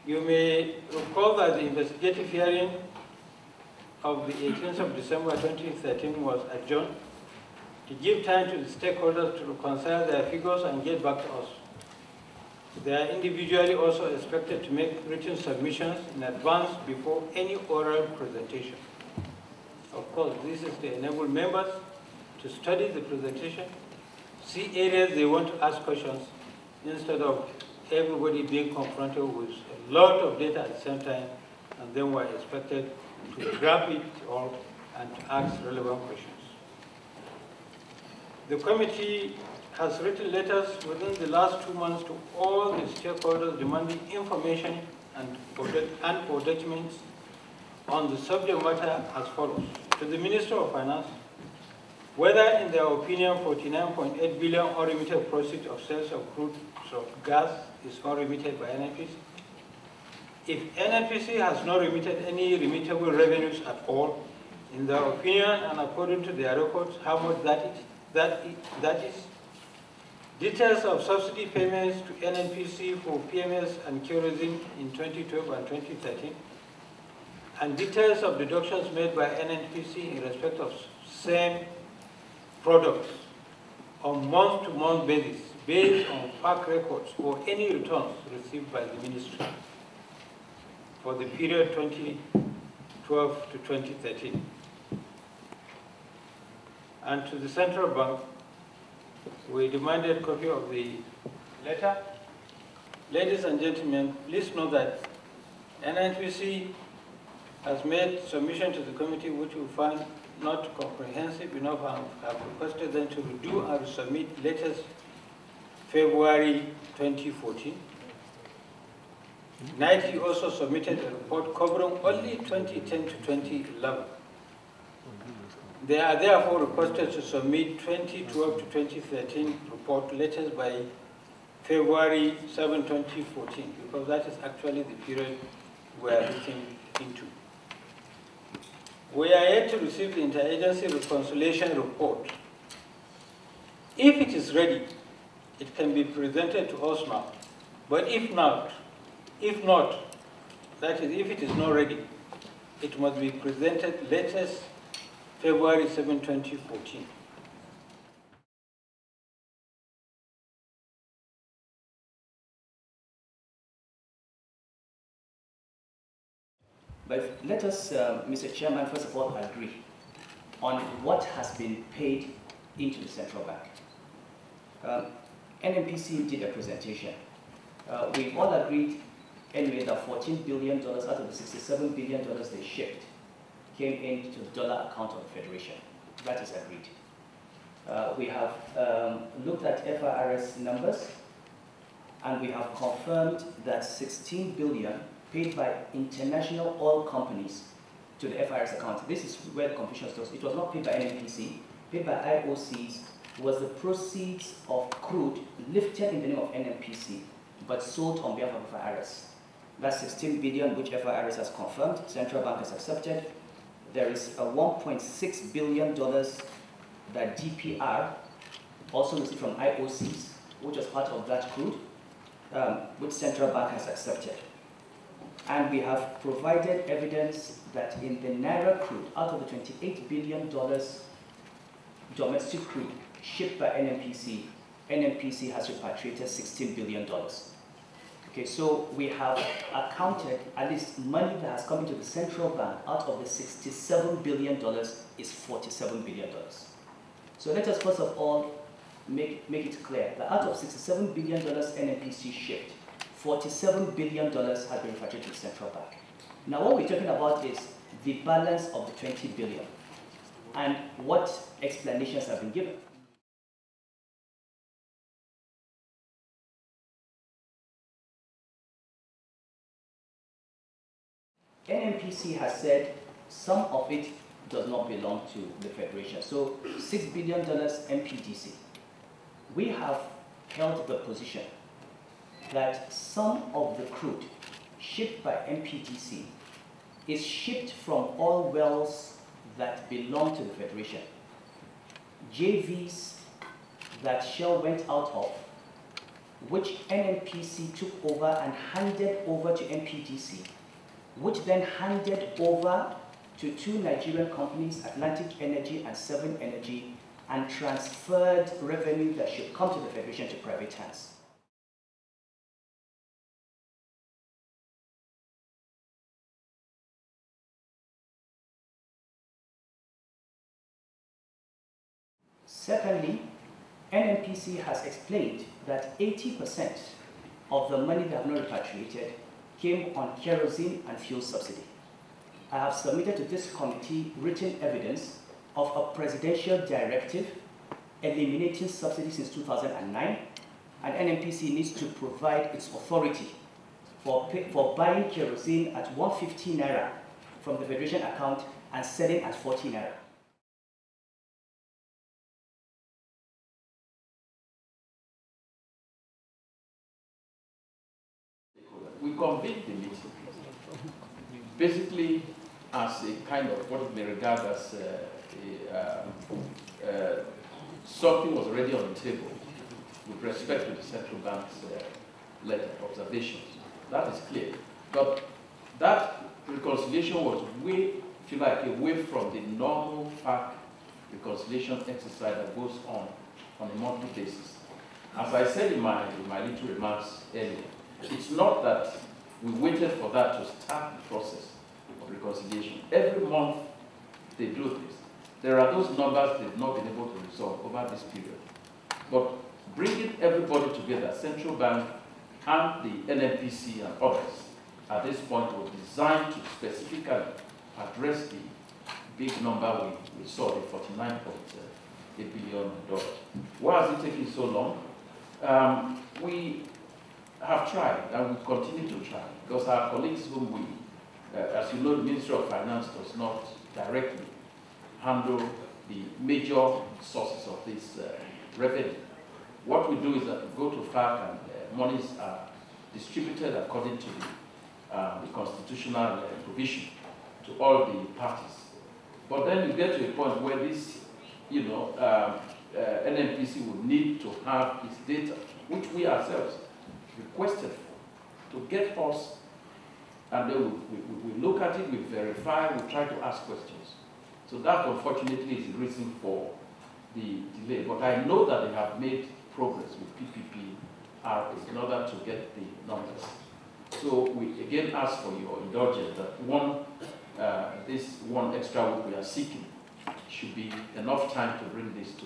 You may recall that the investigative hearing of the 18th of December 2013 was adjourned to give time to the stakeholders to reconcile their figures and get back to us. They are individually also expected to make written submissions in advance before any oral presentation. Of course, this is to enable members to study the presentation, see areas they want to ask questions, instead of everybody being confronted with a lot of data at the same time, and then we're expected to grab it all and to ask relevant questions. The committee has written letters within the last 2 months to all the stakeholders demanding information and/or documents on the subject matter as follows. To the Minister of Finance, whether in their opinion 49.8 billion unremitted proceeds of sales of crude gas is unremitted by NNPC. If NNPC has not remitted any remittable revenues at all, in their opinion and according to their records, how much that is. Details of subsidy payments to NNPC for PMS and kerosene in 2012 and 2013, and details of deductions made by NNPC in respect of same products on month-to-month basis, based on FAC records or any returns received by the ministry for the period 2012 to 2013. And to the central bank, we demanded a copy of the letter. Ladies and gentlemen, please know that NNPC has made submission to the committee which we find not comprehensive enough and have requested them to redo and resubmit latest February 2014. NITE also submitted a report covering only 2010 to 2011. They are therefore requested to submit 2012 to 2013 report latest by February 7, 2014, because that is actually the period we are looking into. We are yet to receive the interagency reconciliation report. If it is ready, it can be presented to us now. But if not, that is, if it is not ready, it must be presented latest February 7, 2014. But let us, Mr. Chairman, first of all, agree on what has been paid into the central bank. NNPC did a presentation. We all agreed anyway that $14 billion out of the $67 billion they shipped came into the dollar account of the Federation. That is agreed. We have looked at FIRS numbers, and we have confirmed that 16 billion paid by international oil companies to the FIRS account. This is where the confusion starts. It was not paid by NNPC, paid by IOCs, was the proceeds of crude lifted in the name of NNPC, but sold on behalf of FIRS. That's 16 billion, which FIRS has confirmed, central bank has accepted. There is a $1.6 billion that DPR also received from IOCs, which was part of that crude, which central bank has accepted. And we have provided evidence that in the Naira crude, out of the $28 billion domestic crude shipped by NNPC, NNPC has repatriated $16 billion. Okay, so we have accounted at least money that has come into the central bank out of the $67 billion is $47 billion. So let us first of all make it clear that out of $67 billion NNPC shipped, $47 billion has been repatriated to the central bank. Now what we're talking about is the balance of the $20 billion and what explanations have been given. NNPC has said some of it does not belong to the Federation. So $6 billion MPDC. We have held the position that some of the crude shipped by MPDC is shipped from oil wells that belong to the Federation. JVs that Shell went out of which NNPC took over and handed over to NPDC, which then handed over to two Nigerian companies, Atlantic Energy and Seven Energy, and transferred revenue that should come to the Federation to private hands. Secondly, NNPC has explained that 80% of the money they have not repatriated came on kerosene and fuel subsidy. I have submitted to this committee written evidence of a presidential directive eliminating subsidy since 2009, and NNPC needs to provide its authority for buying kerosene at 150 naira from the Federation account and selling at 40 naira. We convened the meeting basically as a kind of what we may regard as something was already on the table with respect to the central bank's letter observations. That is clear. But that reconciliation was way, if you like, away from the normal fact reconciliation exercise that goes on a monthly basis. As I said in my little remarks earlier, it's not that we waited for that to start the process of reconciliation. Every month they do this. There are those numbers they've not been able to resolve over this period. But bringing everybody together, central bank and the NNPC and others, at this point was designed to specifically address the big number we saw, the $49.8 billion. Why has it taken so long? We have tried and we continue to try because our colleagues whom we, as you know, the Ministry of Finance does not directly handle the major sources of this revenue. What we do is that we go to FAC and monies are distributed according to the constitutional provision to all the parties. But then you get to a point where this, NNPC would need to have its data, which we ourselves requested for, to get us, and then we look at it, we verify, we try to ask questions. So that, unfortunately, is the reason for the delay. But I know that they have made progress with PPP in order to get the numbers. So we again ask for your indulgence that this one extra week we are seeking should be enough time to bring this to